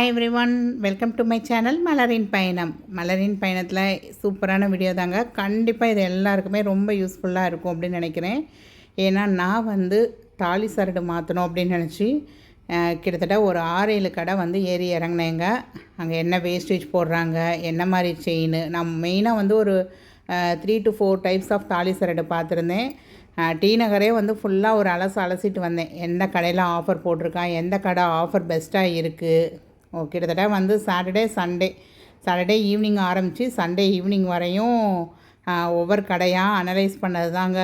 Hi everyone, welcome to my channel மலரின் பயணம். மலரின் பயணத்தில் சூப்பரான வீடியோ தாங்க. கண்டிப்பாக இது எல்லாருக்குமே ரொம்ப யூஸ்ஃபுல்லாக இருக்கும் அப்படின்னு நினைக்கிறேன். ஏன்னா நான் வந்து தாலி சரடு மாற்றணும் அப்படின்னு நினச்சி கிட்டத்தட்ட ஒரு 6-7 கடை வந்து ஏறி இறங்கினேங்க. அங்கே என்ன வேஸ்டேஜ் போடுறாங்க, என்ன மாதிரி செயின், நான் மெயினாக வந்து ஒரு 3 to 4 டைப்ஸ் ஆஃப் தாலி சரடு பார்த்துருந்தேன். டி நகரே வந்து ஃபுல்லாக ஒரு அலசிட்டு வந்தேன். எந்த கடையில் ஆஃபர் போட்டிருக்கான், எந்த கடை ஆஃபர் பெஸ்ட்டாக இருக்குது. கிட்டத்தட்ட வந்து சாட்டர்டே ஈவினிங் ஆரம்பித்து சண்டே ஈவினிங் வரையும் ஒவ்வொரு கடையாக அனலைஸ் பண்ணது தாங்க.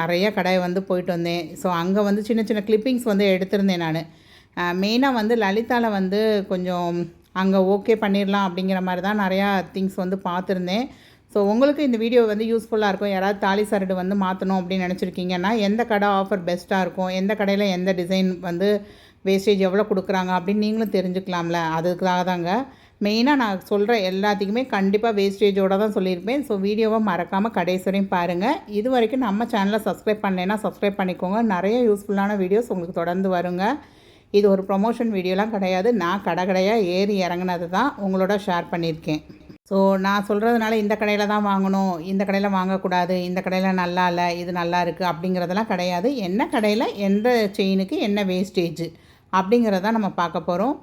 நிறைய கடை வந்து போயிட்டு வந்தேன். ஸோ அங்கே வந்து சின்ன சின்ன கிளிப்பிங்ஸ் வந்து எடுத்திருந்தேன் நான். மெயினாக வந்து லலிதாவில் வந்து கொஞ்சம் அங்கே ஓகே பண்ணிடலாம் அப்படிங்கிற மாதிரி தான் நிறையா திங்ஸ் வந்து பார்த்துருந்தேன். ஸோ உங்களுக்கு இந்த வீடியோ வந்து யூஸ்ஃபுல்லாக இருக்கும். யாராவது தாலி சரடு வந்து மாற்றணும் அப்படின்னு நினச்சிருக்கீங்கன்னா எந்த கடை ஆஃபர் பெஸ்ட்டாக இருக்கும், எந்த கடையில் எந்த டிசைன் வந்து வேஸ்டேஜ் எவ்வளோ கொடுக்குறாங்க அப்படின்னு நீங்களும் தெரிஞ்சுக்கலாம்ல. அதுக்காக தாங்க மெயினாக நான் சொல்கிற எல்லாத்துக்குமே கண்டிப்பாக வேஸ்டேஜோடு தான் சொல்லியிருப்பேன். ஸோ வீடியோவை மறக்காமல் கடைசி வரையும் பாருங்கள். இது வரைக்கும் நம்ம சேனலை சப்ஸ்கிரைப் பண்ணலைன்னா சப்ஸ்கிரைப் பண்ணிக்கோங்க. நிறைய யூஸ்ஃபுல்லான வீடியோஸ் உங்களுக்கு தொடர்ந்து வருங்க. இது ஒரு ப்ரொமோஷன் வீடியோலாம் கிடையாது. நான் கடையாக ஏறி இறங்கினது தான் உங்களோட ஷேர் பண்ணியிருக்கேன். ஸோ நான் சொல்கிறதுனால இந்த கடையில் தான் வாங்கணும், இந்த கடையில் வாங்கக்கூடாது, இந்த கடையில் நல்லா இல்லை, இது நல்லா இருக்குது அப்படிங்கிறதெல்லாம் கிடையாது. என்ன கடையில் எந்த செயினுக்கு என்ன வேஸ்டேஜ் அப்படிங்கிறத நம்ம பார்க்க போகிறோம்.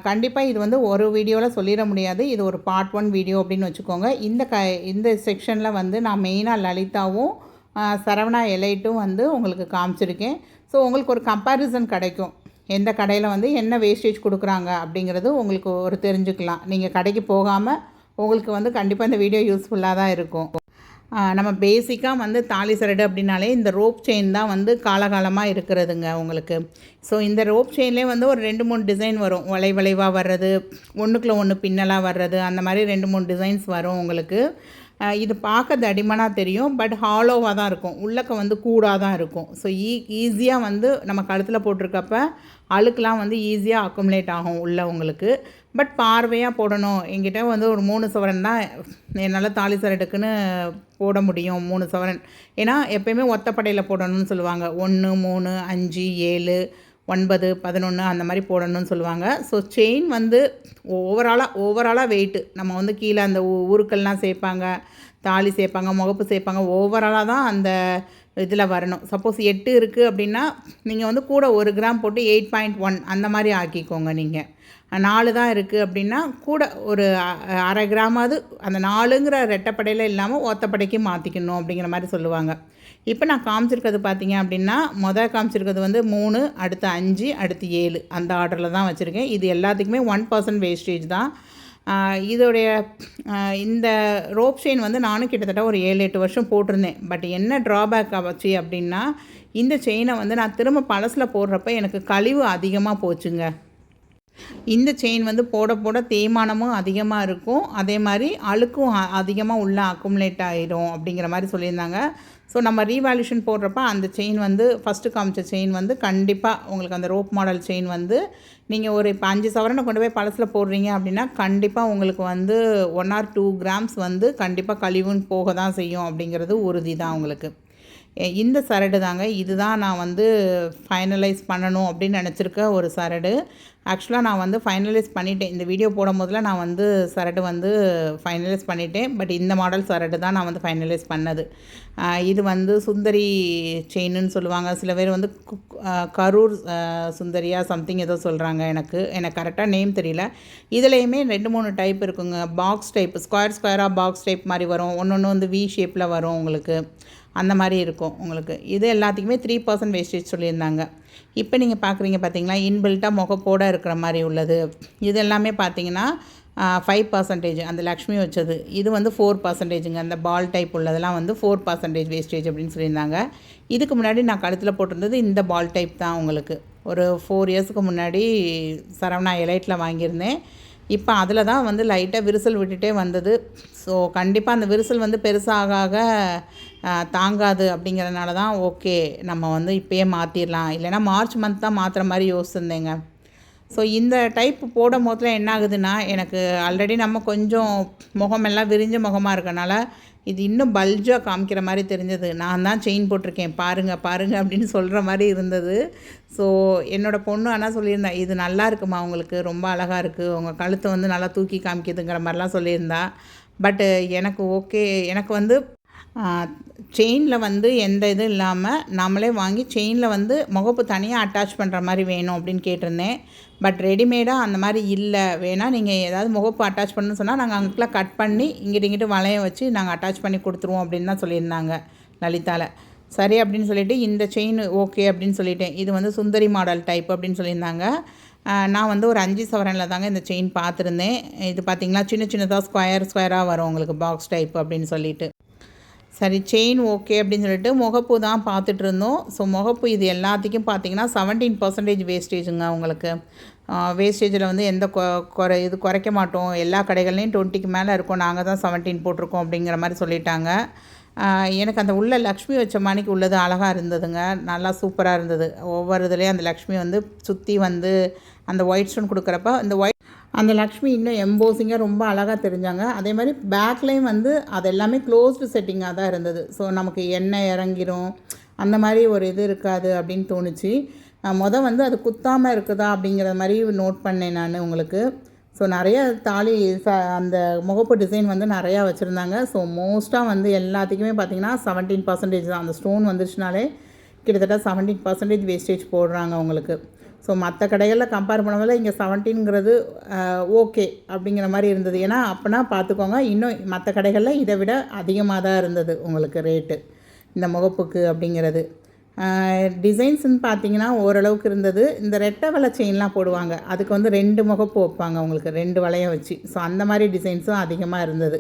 கண்டிப்பாக இது வந்து ஒரு வீடியோவில் சொல்லிட முடியாது. இது ஒரு பார்ட் 1 வீடியோ அப்படின்னு வச்சுக்கோங்க. இந்த செக்ஷனில் வந்து நான் மெயினாக லலிதாவும் சரவணா எலைட்டும் வந்து உங்களுக்கு காமிச்சிருக்கேன். ஸோ உங்களுக்கு ஒரு கம்பேரிசன் கிடைக்கும். எந்த கடையில் வந்து என்ன வேஸ்டேஜ் கொடுக்குறாங்க அப்படிங்கிறது உங்களுக்கு ஒரு தெரிஞ்சுக்கலாம். நீங்கள் கடைக்கு போகாமல் உங்களுக்கு வந்து கண்டிப்பாக இந்த வீடியோ யூஸ்ஃபுல்லாக தான் இருக்கும். நம்ம பேசிக்காக வந்து தாலி சரடு அப்படின்னாலே இந்த ரோப் செயின் தான் வந்து காலகாலமாக இருக்கிறதுங்க உங்களுக்கு. ஸோ இந்த ரோப் செயின்லேயே வந்து ஒரு 2-3 டிசைன் வரும். வளைவாக வர்றது, ஒன்றுக்குள்ள ஒன்று பின்னலாக வர்றது, அந்த மாதிரி 2-3 டிசைன்ஸ் வரும் உங்களுக்கு. இது பார்க்க தடிமனாக தெரியும், பட் ஹாலோவாக தான் இருக்கும். உள்ளக்க வந்து கூடாக தான் இருக்கும். ஸோ ஈஸியாக வந்து நம்ம கழுத்தில் போட்டிருக்கப்ப அழுக்கெலாம் வந்து ஈஸியாக அக்குமுலேட் ஆகும் உள்ள உங்களுக்கு. பட் பார்வையாக போடணும். என்கிட்ட வந்து ஒரு 3 சவரன் தான் என்னால் தாலி சரடுக்குன்னு போட முடியும். 3 சவரன். ஏன்னா எப்போயுமே ஒத்தப்படையில் போடணும்னு சொல்லுவாங்க. 1, 3, 5, 7, 9, 11 அந்த மாதிரி போடணும்னு சொல்லுவாங்க. ஸோ செயின் வந்து ஓவராலாக வெயிட்டு நம்ம வந்து கீழே அந்த ஊருக்கள்லாம் சேர்ப்பாங்க, தாலி சேர்ப்பாங்க, முகப்பு சேர்ப்பாங்க. ஓவராலாக தான் அந்த இதில் வரணும். சப்போஸ் 8 இருக்குது அப்படின்னா நீங்கள் வந்து கூட 1 கிராம் போட்டு 8.1 அந்த மாதிரி ஆக்கிக்கோங்க. நீங்கள் 4 தான் இருக்குது அப்படின்னா கூட ஒரு அரை கிராமாவது அந்த 4ங்கிற ரெட்டைப்படையில் இல்லாமல் ஒத்தப்படைக்கு மாற்றிக்கணும் அப்படிங்கிற மாதிரி சொல்லுவாங்க. இப்போ நான் காமிச்சிருக்கிறது பார்த்தீங்க அப்படின்னா காமிச்சிருக்கிறது வந்து 3, அடுத்து 5, அடுத்து 7 அந்த ஆர்டரில் தான் வச்சுருக்கேன். இது எல்லாத்துக்குமே 1% வேஸ்டேஜ் தான். இதோடைய இந்த ரோப் செயின் வந்து நானும் கிட்டத்தட்ட ஒரு 7-8 வருஷம் போட்டிருந்தேன். பட் என்ன ட்ராபேக் ஆச்சு அப்படின்னா இந்த செயினை வந்து நான் திரும்ப பழசில் போடுறப்ப எனக்கு கழிவு அதிகமாக போச்சுங்க. இந்த செயின் வந்து போட தேய்மானமும் அதிகமாக இருக்கும், அதே மாதிரி அழுக்கும் அதிகமாக உள்ள அக்குமுலேட் ஆகிடும் அப்படிங்கிற மாதிரி சொல்லியிருந்தாங்க. ஸோ நம்ம ரீவேல்யூஷன் போடுறப்ப அந்த செயின் வந்து ஃபஸ்ட்டு காமிச்ச செயின் வந்து கண்டிப்பாக உங்களுக்கு அந்த ரோப் மாடல் செயின் வந்து நீங்கள் ஒரு இப்போ 5 சவரனை கொண்டு போய் பழசில் போடுறீங்க அப்படின்னா கண்டிப்பாக உங்களுக்கு வந்து 1 or 2 கிராம்ஸ் வந்து கண்டிப்பாக கழிவுன்னு போக தான் செய்யும் அப்படிங்கிறது உறுதி தான் உங்களுக்கு. இந்த சரடு தாங்க, இதுதான் நான் வந்து ஃபைனலைஸ் பண்ணணும் அப்படின்னு நினச்சிருக்க ஒரு சரடு. ஆக்சுவலாக நான் வந்து ஃபைனலைஸ் பண்ணிட்டேன். இந்த வீடியோ போடும் போதில் நான் வந்து சரடு வந்து ஃபைனலைஸ் பண்ணிட்டேன். பட் இந்த மாடல் சரடு தான் நான் வந்து ஃபைனலைஸ் பண்ணது. இது வந்து சுந்தரி செயின்னு சொல்லுவாங்க. சில பேர் வந்து கரூர் சுந்தரியா சம்திங் ஏதோ சொல்கிறாங்க. எனக்கு கரெக்டாக நேம் தெரியல. இதுலேயுமே 2-3 டைப் இருக்குங்க. பாக்ஸ் டைப், ஸ்கொயராக பாக்ஸ் டைப் மாதிரி வரும். ஒன்று வந்து வி ஷேப்பில் வரும் உங்களுக்கு. அந்த மாதிரி இருக்கும் உங்களுக்கு. இது எல்லாத்துக்குமே 3% வேஸ்டேஜ் சொல்லியிருந்தாங்க. இப்போ நீங்கள் பார்க்குறீங்க பார்த்தீங்களா, இன்பில்ட்டாக முகப்போட இருக்கிற மாதிரி உள்ளது. இது எல்லாமே பார்த்தீங்கன்னா 5% அந்த லக்ஷ்மி வச்சது. இது வந்து 4%ங்க. அந்த பால் டைப் உள்ளதெல்லாம் வந்து 4% வேஸ்டேஜ் அப்படின்னு சொல்லியிருந்தாங்க. இதுக்கு முன்னாடி நான் கழுத்தில் போட்டிருந்தது இந்த பால் டைப் தான் உங்களுக்கு. ஒரு 4 இயர்ஸுக்கு முன்னாடி சரவணா எலைட்டில் வாங்கியிருந்தேன். இப்போ அதில் தான் வந்து லைட்டாக விரிசல் விட்டுட்டே வந்தது. ஸோ கண்டிப்பாக அந்த விரிசல் வந்து பெருசாக தாங்காது அப்படிங்கிறதுனால தான் ஓகே நம்ம வந்து இப்போயே மாற்றிடலாம், இல்லைனா மார்ச் மந்த் தான் மாற்றுற மாதிரி யோசிச்சிருந்தேங்க. ஸோ இந்த டைப் போடும் போதில் என்ன ஆகுதுன்னா எனக்கு ஆல்ரெடி நம்ம கொஞ்சம் முகமெல்லாம் விரிஞ்ச முகமாக இருக்கனால இது இன்னும் பல்ஜாக காமிக்கிற மாதிரி தெரிஞ்சது. நான் தான் செயின் போட்டிருக்கேன் பாருங்கள் பாருங்கள் அப்படின்னு சொல்கிற மாதிரி இருந்தது. ஸோ என்னோடய பொண்ணு ஆனால் சொல்லியிருந்தா, இது நல்லா இருக்குமா உங்களுக்கு, ரொம்ப அழகாக இருக்குது, உங்கள் கழுத்தை வந்து நல்லா தூக்கி காமிக்குதுங்கிற மாதிரிலாம் சொல்லியிருந்தா. பட்டு எனக்கு ஓகே, எனக்கு வந்து செயினில் வந்து எந்த இதுவும் இல்லாமல் நம்மளே வாங்கி செயினில் வந்து முகப்பு தனியாக அட்டாச் பண்ணுற மாதிரி வேணும் அப்படின்னு கேட்டிருந்தேன். பட் ரெடிமேடாக அந்த மாதிரி இல்லை, வேணால் நீங்கள் ஏதாவது முகப்பு அட்டாச் பண்ணணும்னு சொன்னால் நாங்கள் அங்கெல்லாம் கட் பண்ணி இங்கிட்டு வளைய வச்சு நாங்கள் அட்டாச் பண்ணி கொடுத்துருவோம் அப்படின்னு தான் சொல்லியிருந்தாங்க லலிதாவில். சரி அப்படின்னு சொல்லிவிட்டு இந்த செயின் ஓகே அப்படின்னு சொல்லிட்டேன். இது வந்து சுந்தரி மாடல் டைப் அப்படின்னு சொல்லியிருந்தாங்க. நான் வந்து ஒரு 5 சவரனில் தாங்க இந்த செயின் பார்த்துருந்தேன். இது பார்த்திங்களா சின்னதாக ஸ்கொயராக வரும் உங்களுக்கு, பாக்ஸ் டைப் அப்படின்னு சொல்லிட்டு. சரி செயின் ஓகே அப்படின்னு சொல்லிட்டு முகப்பு தான் பார்த்துட்டு இருந்தோம். ஸோ முகப்பு இது எல்லாத்துக்கும் பார்த்திங்கன்னா 17% வேஸ்டேஜுங்க உங்களுக்கு. வேஸ்டேஜில் வந்து எந்த குறைக்க மாட்டோம், எல்லா கடைகள்லேயும் 20க்கு மேலே இருக்கும், நாங்கள் தான் 17 போட்டிருக்கோம் அப்படிங்கிற மாதிரி சொல்லிட்டாங்க. எனக்கு அந்த உள்ள லக்ஷ்மி வச்ச மாணிக்கு உள்ளது அழகாக இருந்ததுங்க, நல்லா சூப்பராக இருந்தது. ஒவ்வொரு இதுலேயும் அந்த லக்ஷ்மி வந்து சுற்றி வந்து அந்த ஒயிட் ஸ்டோன் கொடுக்குறப்ப அந்த லக்ஷ்மி இன்னும் எம்போசிங்காக ரொம்ப அழகாக தெரிஞ்சாங்க. அதே மாதிரி பேக்லேயும் வந்து அது எல்லாமே க்ளோஸ்டு செட்டிங்காக தான் இருந்தது. ஸோ நமக்கு எண்ணெய் இறங்கிரும் அந்த மாதிரி ஒரு இது இருக்காது அப்படின்னு தோணுச்சு. வந்து அது குத்தாமல் இருக்குதா அப்படிங்கிற மாதிரி நோட் பண்ணேன் நான் உங்களுக்கு. ஸோ நிறைய தாலி அந்த முகப்பு டிசைன் வந்து நிறையா வச்சுருந்தாங்க. ஸோ மோஸ்ட்டாக வந்து எல்லாத்துக்குமே பார்த்திங்கன்னா 17% தான். அந்த ஸ்டோன் வந்துருச்சுனாலே கிட்டத்தட்ட 17% வேஸ்டேஜ் போடுறாங்க உங்களுக்கு. ஸோ மற்ற கடைகளில் கம்பேர் பண்ணும்போது இங்கே 17ங்கிறது ஓகே அப்படிங்கிற மாதிரி இருந்தது. ஏன்னா அப்போனா பார்த்துக்கோங்க, இன்னும் மற்ற கடைகளில் இதை விட அதிகமாக தான் இருந்தது உங்களுக்கு ரேட்டு இந்த முகப்புக்கு அப்படிங்கிறது. டிசைன்ஸ்ன்னு பார்த்தீங்கன்னா ஓரளவுக்கு இருந்தது. இந்த ரெட்டை வலை செயின்லாம் போடுவாங்க, அதுக்கு வந்து 2 முகப்பு வைப்பாங்க உங்களுக்கு, 2 வளையம் வச்சு. ஸோ அந்த மாதிரி டிசைன்ஸும் அதிகமாக இருந்தது.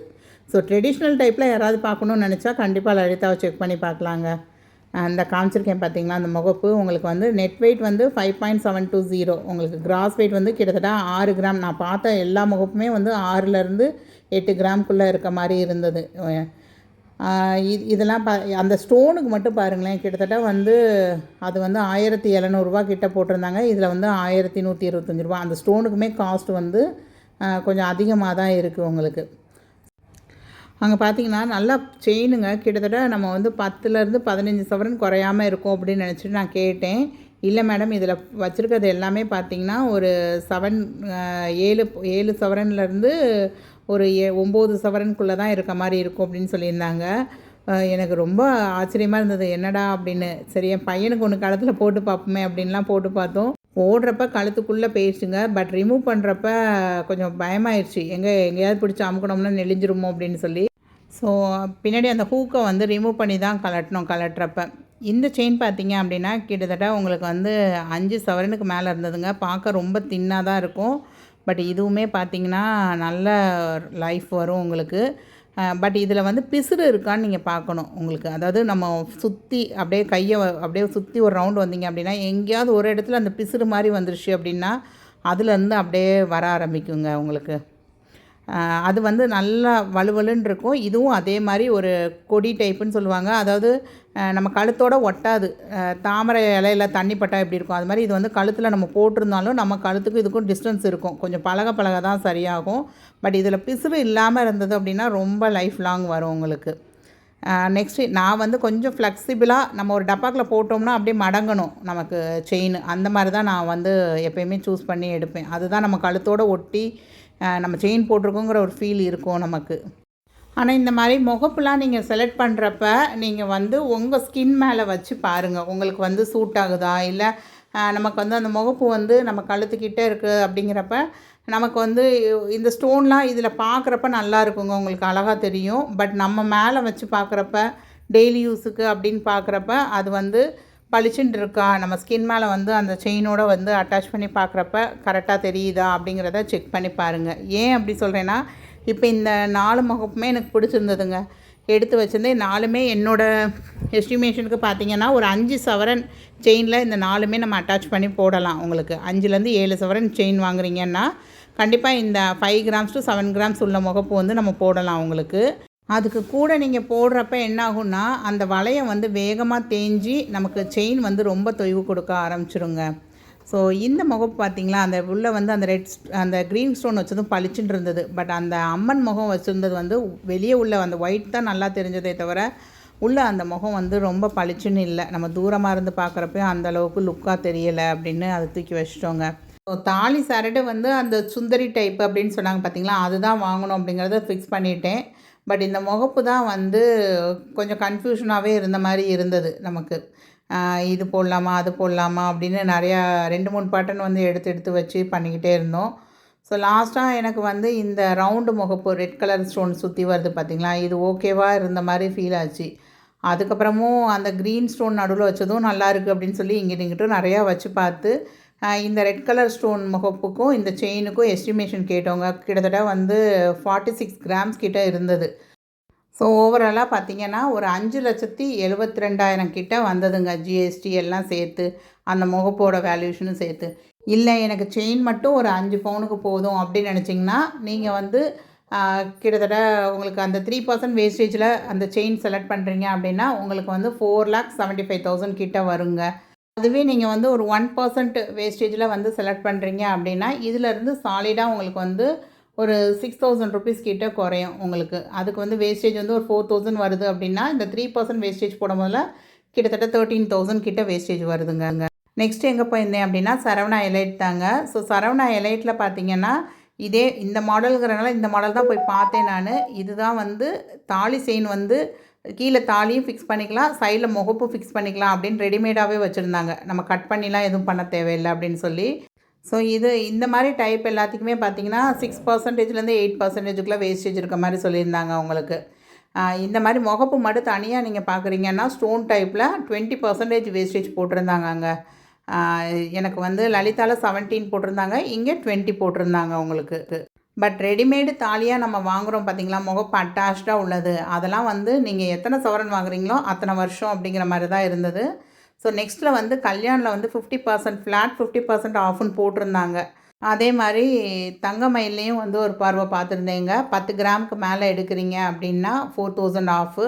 ஸோ ட்ரெடிஷ்னல் டைப்பில் யாராவது பார்க்கணுன்னு நினச்சா கண்டிப்பாக லலிதாவை செக் பண்ணி பார்க்கலாங்க. அந்த காமிச்சிருக்கேன் பார்த்தீங்களா அந்த முகப்பு உங்களுக்கு வந்து நெட் வெயிட் வந்து 5.720, உங்களுக்கு கிராஸ் வெயிட் வந்து கிட்டத்தட்ட 6 கிராம். நான் பார்த்த எல்லா முகப்புமே வந்து 6லேருந்து 8 கிராம்குள்ளே இருக்க மாதிரி இருந்தது. இதெல்லாம் அந்த ஸ்டோனுக்கு மட்டும் பாருங்களேன், கிட்டத்தட்ட வந்து அது வந்து 1700 கிட்ட போட்டிருந்தாங்க. இதில் வந்து 1125 அந்த ஸ்டோனுக்குமே காஸ்ட் வந்து கொஞ்சம் அதிகமாக தான் இருக்குது உங்களுக்கு. அங்கே பார்த்தீங்கன்னா நல்லா செயினுங்க, கிட்டத்தட்ட நம்ம வந்து 10லேருந்து 15 சவரன் குறையாமல் இருக்கும் அப்படின்னு நினச்சிட்டு நான் கேட்டேன். இல்லை மேடம், இதில் வச்சுருக்கிறது எல்லாமே பார்த்திங்கன்னா ஒரு 7 சவரன்லேருந்து ஒரு 9 சவரனுக்குள்ளே தான் இருக்க மாதிரி இருக்கும் அப்படின்னு சொல்லியிருந்தாங்க. எனக்கு ரொம்ப ஆச்சரியமாக இருந்தது, என்னடா அப்படின்னு. சரி என் பையனுக்கு ஒன்று கழுத்தில் போட்டு பார்ப்போமே அப்படின்லாம் போட்டு பார்த்தோம். போடுறப்ப கழுத்துக்குள்ளே போயிடுச்சுங்க. பட் ரிமூவ் பண்ணுறப்ப கொஞ்சம் பயமாயிடுச்சு, எங்கேயாவது பிடிச்சி அமுக்கணும்னா நெளிஞ்சிருமோ அப்படின்னு சொல்லி. ஸோ பின்னாடி அந்த ஹூக்கை வந்து ரிமூவ் பண்ணி தான் கலட்டுறப்ப. இந்த செயின் பார்த்தீங்க அப்படின்னா கிட்டத்தட்ட உங்களுக்கு வந்து 5 சவரனுக்கு மேலே இருந்ததுங்க. பார்க்க ரொம்ப தின்னாக தான் இருக்கும். பட் இதுவுமே பார்த்திங்கன்னா நல்ல லைஃப் வரும் உங்களுக்கு. பட் இதில் வந்து பிசுறு இருக்கான்னு நீங்கள் பார்க்கணும் உங்களுக்கு. அதாவது நம்ம சுற்றி அப்படியே கையை அப்படியே சுற்றி ஒரு ரவுண்டு வந்தீங்க அப்படின்னா எங்கேயாவது ஒரு இடத்துல அந்த பிசுறு மாதிரி வந்துருச்சு அப்படின்னா அதுலேருந்து அப்படியே வர ஆரம்பிக்குங்க உங்களுக்கு. அது வந்து நல்லா வலுவலுன்னு இருக்கும். இதுவும் அதே மாதிரி ஒரு கொடி டைப்புன்னு சொல்லுவாங்க. அதாவது நம்ம கழுத்தோடு ஒட்டாது. தாமரை இலையில தண்ணி பட்டா எப்படி இருக்கும் அது மாதிரி இது வந்து கழுத்தில் நம்ம போட்டிருந்தாலும் நம்ம கழுத்துக்கும் இதுக்கும் டிஸ்டன்ஸ் இருக்கும். கொஞ்சம் பழக தான் சரியாகும். பட் இதில் பிசுறு இல்லாமல் இருந்தது அப்படின்னா ரொம்ப லைஃப் லாங் வரும் உங்களுக்கு. நெக்ஸ்ட்டு நான் வந்து கொஞ்சம் ஃப்ளெக்சிபிளாக நம்ம ஒரு டப்பாக்கில் போட்டோம்னா அப்படியே மடங்கணும் நமக்கு செயின், அந்த மாதிரி தான் நான் வந்து எப்போயுமே சூஸ் பண்ணி எடுப்பேன். அதுதான் நம்ம கழுத்தோடு ஒட்டி நம்ம செயின் போட்டிருக்கோங்கிற ஒரு ஃபீல் இருக்கும் நமக்கு. ஆனால் இந்த மாதிரி முகப்புலாம் நீங்கள் செலக்ட் பண்ணுறப்ப நீங்கள் வந்து உங்கள் ஸ்கின் மேலே வச்சு பாருங்கள், உங்களுக்கு வந்து சூட் ஆகுதா, இல்லை நமக்கு வந்து அந்த முகப்பு வந்து நம்ம கழுத்துக்கிட்டே இருக்குது அப்படிங்கிறப்ப நமக்கு வந்து இந்த ஸ்டோன்லாம் இதில் பார்க்குறப்ப நல்லா இருக்குங்க, உங்களுக்கு அழகாக தெரியும். பட் நம்ம மேலே வச்சு பார்க்குறப்ப டெய்லி யூஸுக்கு அப்படின்னு பார்க்குறப்ப அது வந்து பளிச்சுன்னு இருக்கா, நம்ம ஸ்கின் மேலே வந்து அந்த செயினோட வந்து அட்டாச் பண்ணி பார்க்குறப்ப கரெக்டாக தெரியுதா அப்படிங்கிறத செக் பண்ணி பாருங்கள். ஏன் அப்படி சொல்கிறேன்னா, இப்போ இந்த 4 முகப்புமே எனக்கு பிடிச்சிருந்ததுங்க. எடுத்து வச்சுருந்தேன் 4மே என்னோடய எஸ்டிமேஷனுக்கு பார்த்திங்கன்னா ஒரு 5 சவரன் செயினில் இந்த 4மே நம்ம அட்டாச் பண்ணி போடலாம். உங்களுக்கு 5லேருந்து 7 சவரன் செயின் வாங்குறீங்கன்னா கண்டிப்பாக இந்த 5 கிராம்ஸ் டு 7 கிராம்ஸ் உள்ள முகப்பு வந்து நம்ம போடலாம் உங்களுக்கு. அதுக்கு கூட நீங்கள் போடுறப்ப என்ன ஆகும்னா அந்த வளையம் வந்து வேகமாக தேஞ்சி நமக்கு செயின் வந்து ரொம்ப தொய்வு கொடுக்க ஆரம்பிச்சிருங்க. ஸோ இந்த முகம் பார்த்திங்களா, அந்த உள்ளே வந்து அந்த க்ரீன் ஸ்டோன் வச்சதும் பளிச்சுன்னு இருந்தது. பட் அந்த அம்மன் முகம் வச்சுருந்தது வந்து வெளியே உள்ள அந்த ஒயிட் தான் நல்லா தெரிஞ்சதே தவிர, உள்ளே அந்த முகம் வந்து ரொம்ப பளிச்சுன்னு இல்லை. நம்ம தூரமாக இருந்து பார்க்குறப்பையும் அந்தளவுக்கு லுக்காக தெரியலை அப்படின்னு அதை தூக்கி வச்சிட்டோங்க. ஸோ தாலி சரடு வந்து அந்த சுந்தரி டைப் அப்படின்னு சொன்னாங்க பார்த்தீங்களா, அதுதான் வாங்கணும் அப்படிங்கிறத ஃபிக்ஸ் பண்ணிட்டேன். பட் இந்த முகப்பு தான் வந்து கொஞ்சம் கன்ஃபியூஷனாகவே இருந்த மாதிரி இருந்தது நமக்கு. இது போடலாமா அது போடலாமா அப்படின்னு நிறையா 2-3 பட்டன் வந்து எடுத்து எடுத்து வச்சு பண்ணிக்கிட்டே இருந்தோம். ஸோ லாஸ்ட்டாக எனக்கு வந்து இந்த ரவுண்டு முகப்பு ரெட் கலர் ஸ்டோன் சுற்றி வருது பார்த்திங்களா, இது ஓகேவாக இருந்த மாதிரி ஃபீல் ஆச்சு. அதுக்கப்புறமும் அந்த க்ரீன் ஸ்டோன் நடுவில் வச்சதும் நல்லாயிருக்கு அப்படின்னு சொல்லி இங்கிட்டு இங்கிட்டும் நிறையா வச்சு பார்த்து இந்த ரெட் கலர் ஸ்டோன் முகப்புக்கும் இந்த செயினுக்கும் எஸ்டிமேஷன் கேட்டவங்க கிட்டத்தட்ட வந்து 46 கிராம்ஸ் கிட்ட இருந்தது. ஸோ ஓவராலாக பார்த்திங்கன்னா ஒரு 5,72,000 கிட்ட வந்ததுங்க, ஜிஎஸ்டி எல்லாம் சேர்த்து, அந்த முகப்போட வேல்யூஷனும் சேர்த்து. இல்லை எனக்கு செயின் மட்டும் ஒரு 5 பவுனுக்கு போதும் அப்படின்னு நினச்சிங்கன்னா, நீங்கள் வந்து கிட்டத்தட்ட உங்களுக்கு அந்த 3% வேஸ்டேஜில் அந்த செயின் செலக்ட் பண்ணுறீங்க அப்படின்னா உங்களுக்கு வந்து 4,75,000 கிட்ட வருங்க. அதுவே நீங்கள் வந்து ஒரு 1% வேஸ்டேஜில் வந்து செலக்ட் பண்ணுறீங்க அப்படின்னா இதிலேருந்து சாலிடாக உங்களுக்கு வந்து ஒரு 6,000 ருபீஸ் கிட்ட குறையும் உங்களுக்கு. அதுக்கு வந்து வேஸ்டேஜ் வந்து ஒரு 4,000 வருது அப்படின்னா இந்த 3% வேஸ்டேஜ் போடும்போதில் கிட்டத்தட்ட 13,000 கிட்ட வேஸ்டேஜ் வருதுங்க. நெக்ஸ்ட் எங்கே போயிருந்தேன் அப்படின்னா சரவணா எலைட் தாங்க. ஸோ சரவணா எலைட்டில் பார்த்தீங்கன்னா இந்த மாடலுங்கிறனால இந்த மாடல் தான் போய் பார்த்தேன் நான். இதுதான் வந்து தாலி செயின் வந்து கீழே தாலியும் ஃபிக்ஸ் பண்ணிக்கலாம், சைடில் முகப்பு ஃபிக்ஸ் பண்ணிக்கலாம் அப்படின்னு ரெடிமேடாகவே வச்சுருந்தாங்க. நம்ம கட் பண்ணிலாம் எதுவும் பண்ண தேவையில்லை அப்படின்னு சொல்லி. ஸோ இந்த மாதிரி டைப் எல்லாத்துக்குமே பார்த்திங்கன்னா 6%லேருந்து 8%க்குள்ளே வேஸ்டேஜ் இருக்க மாதிரி சொல்லியிருந்தாங்க அவங்களுக்கு. இந்த மாதிரி முகப்பு மட்டும் தனியாக நீங்கள் பார்க்குறீங்கன்னா ஸ்டோன் டைப்பில் 20% வேஸ்டேஜ் போட்டிருந்தாங்க அங்கே. எனக்கு வந்து லலிதாவில் 17 போட்டிருந்தாங்க, இங்கே 20 போட்டிருந்தாங்க உங்களுக்கு. பட் ரெடிமேடு தாலியாக நம்ம வாங்குகிறோம் பார்த்திங்களா, முகப்பு அட்டாச்சாக உள்ளது, அதெல்லாம் வந்து நீங்கள் எத்தனை சவரன் வாங்குறீங்களோ அத்தனை வருஷம் அப்படிங்கிற மாதிரி தான் இருந்தது. ஸோ நெக்ஸ்ட்டில் வந்து கல்யாணில் வந்து 50% ஃப்ளாட் 50% ஆஃப்னு போட்டிருந்தாங்க. அதே மாதிரி தங்கமயிலையும் வந்து ஒரு பார்வை பார்த்துருந்தேங்க. 10 கிராமுக்கு மேலே எடுக்கிறீங்க அப்படின்னா 4,000 ஆஃபு.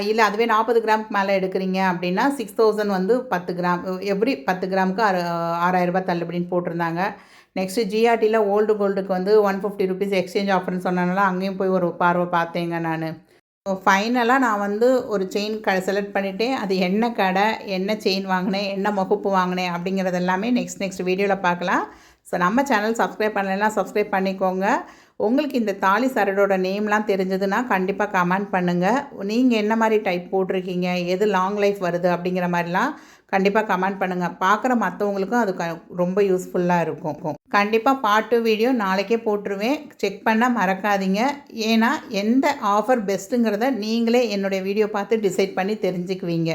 இல்லை அதுவே 40 கிராமுக்கு மேலே எடுக்கிறீங்க அப்படின்னா 6,000 வந்து 10 கிராம் எவ்ரி 10 கிராமுக்கு 6,000 தள்ளுபடின்னு போட்டிருந்தாங்க. நெக்ஸ்ட்டு ஜிஆர்டியில் ஓல்டு கோல்டுக்கு வந்து 150 ருபீஸ் எக்ஸ்சேஞ்ச் ஆஃபர்னு சொன்னனால அங்கேயும் போய் ஒரு பார்வை பார்த்தேங்க நான். ஸோ ஃபைனலாக நான் வந்து ஒரு செயின் செலக்ட் பண்ணிவிட்டேன். அது என்ன கடை, என்ன செயின் வாங்கினேன், என்ன முகப்பு வாங்கினேன் அப்படிங்கிறது எல்லாமே நெக்ஸ்ட் வீடியோவில் பார்க்கலாம். ஸோ நம்ம சேனல் சப்ஸ்கிரைப் பண்ணலைன்னா சப்ஸ்கிரைப் பண்ணிக்கோங்க. உங்களுக்கு இந்த தாலி சரடோட நேம்லாம் தெரிஞ்சதுன்னா கண்டிப்பாக கமெண்ட் பண்ணுங்கள். நீங்கள் என்ன மாதிரி டைப் போட்டிருக்கீங்க, எது லாங் லைஃப் வருது அப்படிங்கிற மாதிரிலாம் கண்டிப்பாக கமெண்ட் பண்ணுங்கள். பார்க்குற மற்றவங்களுக்கும் அது ரொம்ப யூஸ்ஃபுல்லாக இருக்கும். கண்டிப்பாக பார்ட் 2 வீடியோ நாளைக்கே போட்டுருவேன், செக் பண்ண மறக்காதீங்க. ஏன்னா எந்த ஆஃபர் பெஸ்ட்டுங்கிறத நீங்களே என்னுடைய வீடியோ பார்த்து டிசைட் பண்ணி தெரிஞ்சுக்குவீங்க.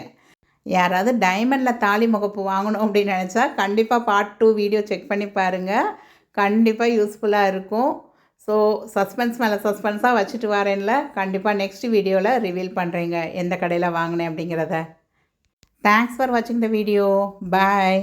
யாராவது டைமண்டில் தாலி முகப்பு வாங்கணும் அப்படின்னு நினச்சா கண்டிப்பாக பார்ட் 2 வீடியோ செக் பண்ணி பாருங்கள், கண்டிப்பாக யூஸ்ஃபுல்லாக இருக்கும். ஸோ சஸ்பென்ஸ் மேலே சஸ்பென்ஸாக வச்சுட்டு வரேன்ல, கண்டிப்பாக நெக்ஸ்ட் வீடியோவில் ரிவீல் பண்ணுறேங்க எந்த கடையில் வாங்கினேன் அப்படிங்கிறத. தேங்க்ஸ் ஃபார் வாட்சிங் த வீடியோ. பாய்.